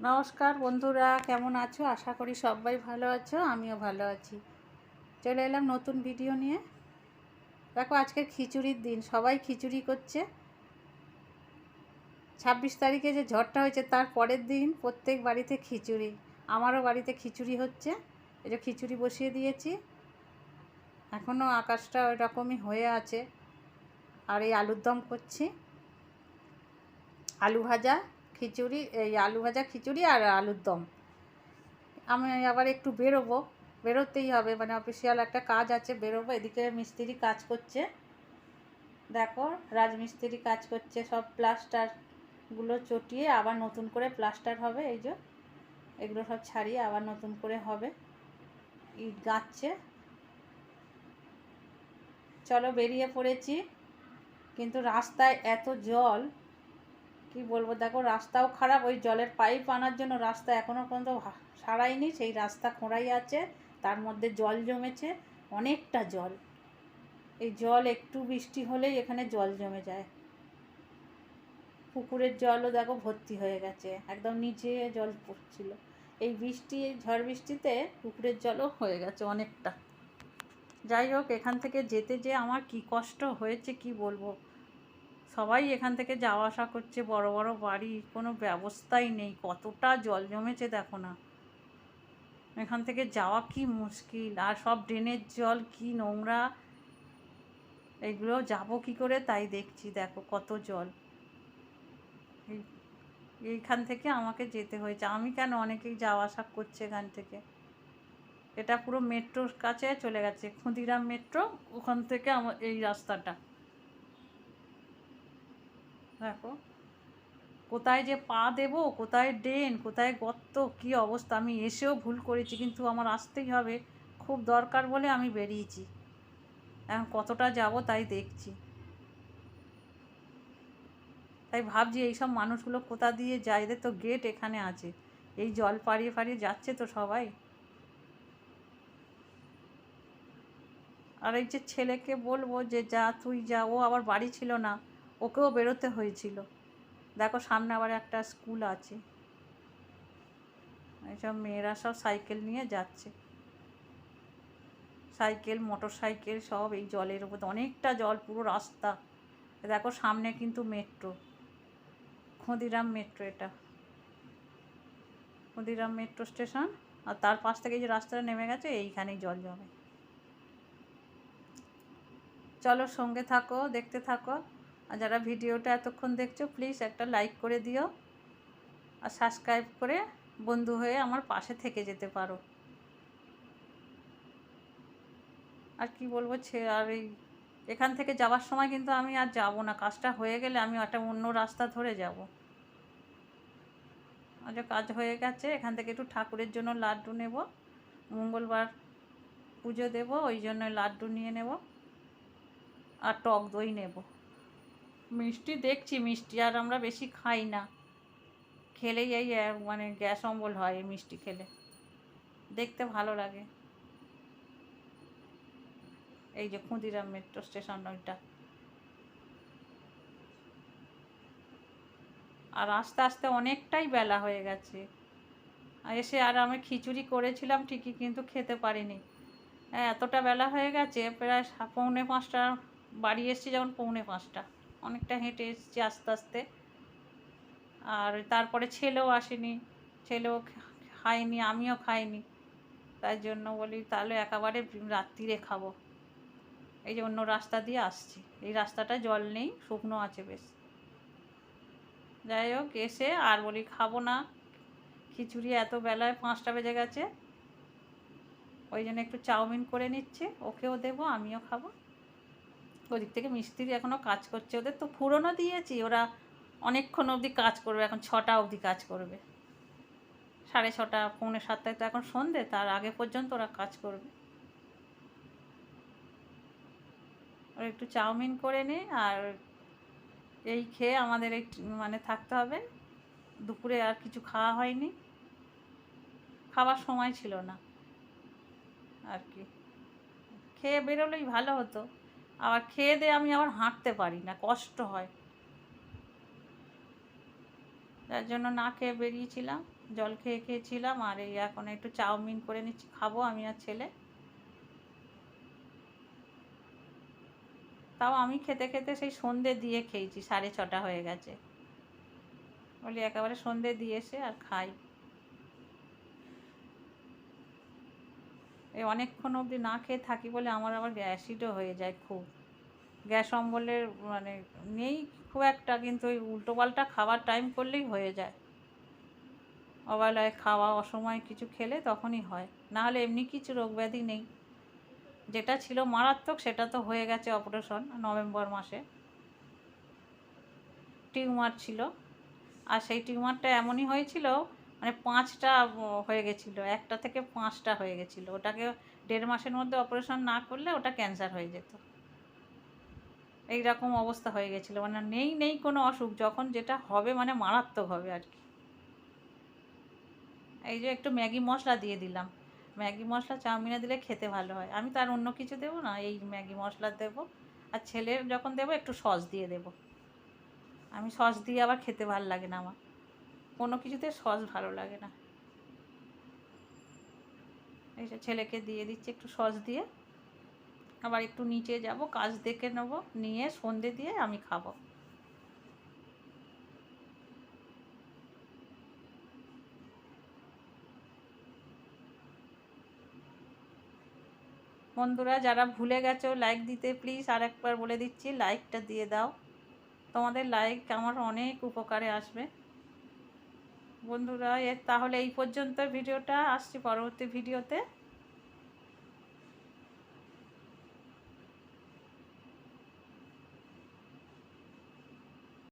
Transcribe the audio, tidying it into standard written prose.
নমস্কার বন্ধুরা, কেমন আছো? আশা করি সবাই ভালো আছো, আমিও ভালো আছি। চলে এলাম নতুন ভিডিও নিয়ে। দেখো, আজকের খিচুড়ির দিন, সবাই খিচুড়ি করছে। 26 তারিখে যে ঝড়টা হয়েছে তার পরের দিন প্রত্যেক বাড়িতে খিচুড়ি। আমারও বাড়িতে খিচুড়ি হচ্ছে। এই যে খিচুড়ি বসিয়ে দিয়েছি, এখনও আকাশটা ওই রকমই হয়ে আছে। আর এই আলুর দম করছি, আলু ভাজা খিচুড়ি, এই আলু ভাজা খিচুড়ি আর আলুর দম। আমি আবার একটু বেরোতেই হবে, মানে অফিসিয়াল একটা কাজ আছে, বেরোবো। এদিকে মিস্ত্রি কাজ করছে, দেখো রাজমিস্ত্রি কাজ করছে, সব প্লাস্টারগুলো চটিয়ে আবার নতুন করে প্লাস্টার হবে। এই যে এগুলো সব ছাড়িয়ে আবার নতুন করে হবে, ইট গাঁথছে। চলো, বেরিয়ে পড়েছি। কিন্তু রাস্তায় এত জল, কি বলবো। দেখো, রাস্তাও খারাপ, ওই জলের পাইপ আনার জন্য রাস্তা এখনও পর্যন্ত সারায়নি, সেই রাস্তা খোঁড়াই আছে, তার মধ্যে জল জমেছে, অনেকটা জল। এই জল একটু বৃষ্টি হলেই এখানে জল জমে যায়। পুকুরের জলও দেখো ভর্তি হয়ে গেছে, একদম নিচে জল পড়ছিল। এই ঝড় বৃষ্টিতে পুকুরের জলও হয়ে গেছে অনেকটা। যাই হোক, এখান থেকে যেতে যে আমার কি কষ্ট হয়েছে কি বলবো। সবাই এখান থেকে যাওয়া আসা করছে, বড় বড় বাড়ি, কোনো ব্যবস্থাই নেই। কতটা জল জমেছে দেখো না, এখান থেকে যাওয়া কি মুশকিল। আর সব ড্রেনের জল কি নোংরা, এগুলো যাবো কি করে তাই দেখছি। দেখো কত জল, এইখান থেকে আমাকে যেতে হয়েছে। আমি কেন, অনেকেই যাওয়া আসা করছে এখান থেকে। এটা পুরো মেট্রোর কাছে চলে গেছে, ক্ষুদিরাম মেট্রো, ওখান থেকে আমার এই রাস্তাটা। দেখো কোথায় যে পা দেবো, কোথায় ড্রেন, কোথায় গর্ত, কি অবস্থা। আমি এসেও ভুল করেছি, কিন্তু আমার আসতেই হবে, খুব দরকার বলে আমি বেরিয়েছি। এখন কতটা যাব তাই দেখছি। তাই ভাবছি এইসব মানুষগুলো কোথা দিয়ে যায়। এদের তো গেট এখানে আছে, এই জল পাড়িয়ে পাড়িয়ে যাচ্ছে তো সবাই। আর এই যে ছেলেকে বলবো যে যা তুই যা, ও আবার বাড়ি ছিল না, ওকেও বেরোতে হয়েছিল। দেখো সামনে আবার একটা স্কুল আছে, এইসব মেয়েরা সব সাইকেল নিয়ে যাচ্ছে, সাইকেল মোটর সাইকেল সব এই জলের উপর। অনেকটা জল, পুরো রাস্তা। দেখো সামনে কিন্তু মেট্রো, ক্ষুদিরাম মেট্রো, এটা ক্ষুদিরাম মেট্রো স্টেশন। আর তার পাশ থেকে যে রাস্তাটা নেমে গেছে, এইখানেই জল জমে। চলো সঙ্গে থাকো, দেখতে থাকো। আর যারা ভিডিওটা এতক্ষণ দেখছো, প্লিজ একটা লাইক করে দিও, আর সাবস্ক্রাইব করে বন্ধু হয়ে আমার পাশে থেকে যেতে পারো। আর কি বলবো, আর এই এখান থেকে যাওয়ার সময় কিন্তু আমি আর যাব না, কাজটা হয়ে গেলে আমি একটা অন্য রাস্তা ধরে যাব। আজ কাজ হয়ে গেছে, এখান থেকে একটু ঠাকুরের জন্য লাড্ডু নেব, মঙ্গলবার পুজো দেব, ওই জন্য লাড্ডু নিয়ে নেব, আর টক দই নেব। মিষ্টি দেখছি, মিষ্টি আর আমরা বেশি খাই না, খেলেই এই মানে গ্যাস অম্বল হয় এই মিষ্টি খেলে, দেখতে ভালো লাগে। এই যে ক্ষুদিরাম মেট্রো স্টেশন ওইটা। আর আস্তে আস্তে অনেকটাই বেলা হয়ে গেছে। এসে আর আমি খিচুড়ি করেছিলাম ঠিকই, কিন্তু খেতে পারিনি। এতটা বেলা হয়ে গেছে, প্রায় 4:45। বাড়ি এসেছি যখন 4:45, অনেকটা হেঁটে এসেছি আস্তে আস্তে। আর তারপরে ছেলেও আসেনি, ছেলেও খায়নি, আমিও খাইনি। তাই জন্য বলি তাহলে একেবারে রাত্রিরে খাবো। এই যে অন্য রাস্তা দিয়ে আসছি, এই রাস্তাটা জল নেই, শুকনো আছে বেশ। যাই হোক, এসে আর বলি খাবো না খিচুড়ি, এত বেলায় 5টা বেজে গেছে। ওই জন্য একটু চাউমিন করে নিচ্ছে, ওকেও দেবো, আমিও খাবো। ওদিক থেকে মিস্ত্রি এখনও কাজ করছে, ওদের তো পুরনো দিয়েছি, ওরা অনেকক্ষণ অবধি কাজ করবে, এখন 6টা অবধি কাজ করবে। 6:30, 6:45 তো এখন সন্ধে, তার আগে পর্যন্ত ওরা কাজ করবে। ওরা একটু চাউমিন করে নে, আর এই খেয়ে আমাদের এই মানে থাকতে হবে। দুপুরে আর কিছু খাওয়া হয়নি, খাবার সময় ছিল না আর কি। খেয়ে বেরোলেই ভালো হতো, আবার খেয়ে দিয়ে আমি আবার হাঁটতে পারি না, কষ্ট হয়, যার জন্য না খেয়ে বেরিয়েছিলাম। জল খেয়ে খেয়েছিলাম, আর এই এখন একটু চাউমিন করে নিচ্ছি, খাবো আমি আর ছেলে। তাও আমি খেতে খেতে সেই সন্ধে দিয়ে খেয়েছি, 6:30 হয়ে গেছে। বলি একেবারে সন্ধে দিয়ে এসে আর খাই। এই অনেকক্ষণ অবধি না খেয়ে থাকি বলে আমার আবার অ্যাসিডও হয়ে যায় খুব। গ্যাস অম্বলের মানে নেই খুব একটা, কিন্তু ওই উল্টোপাল্টা খাবার টাইম করলেই হয়ে যায়। অবেলায় খাওয়া, অসময়ে কিছু খেলে তখনই হয়, না হলে এমনি কিছু রোগ ব্যাধি নেই। যেটা ছিল মারাত্মক সেটা তো হয়ে গেছে, অপারেশন নভেম্বর মাসে। টিউমার ছিল, আর সেই টিউমারটা এমনই হয়েছিল মানে 5টা হয়ে গেছিলো, 1টা থেকে 5টা হয়ে গেছিলো। ওটাকে 1.5 মাসের মধ্যে অপারেশন না করলে ওটা ক্যান্সার হয়ে যেত। এই রকম অবস্থা হয়ে গেছিলো, মানে নেই কোনো অসুখ, যখন যেটা হবে মানে মারাত্মক হবে আর কি। এই যে একটু ম্যাগি মশলা দিয়ে দিলাম, ম্যাগি মশলা চাউমিনে দিলে খেতে ভালো হয়। আমি তো আর অন্য কিছু দেবো না, এই ম্যাগি মশলা দেবো। আর ছেলের যখন দেবো একটু সস দিয়ে দেবো। আমি সস দিয়ে আবার খেতে ভালো লাগে না, আমার কোনো কিছুতে সস ভালো লাগে না। এই যে ছেলেকে দিয়ে দিচ্ছি একটু সস দিয়ে। আবার একটু নিচে যাব, কাজ দেখে নেবো, নিয়ে সন্ধে দিয়ে আমি খাবো। বন্ধুরা যারা ভুলে গেছো লাইক দিতে, প্লিজ আর একবার বলে দিচ্ছি, লাইকটা দিয়ে দাও। তোমাদের লাইক আমার অনেক উপকারে আসবে। বন্ধুরা তাহলে এই পর্যন্ত ভিডিওটা, আসছি পরবর্তী ভিডিওতে।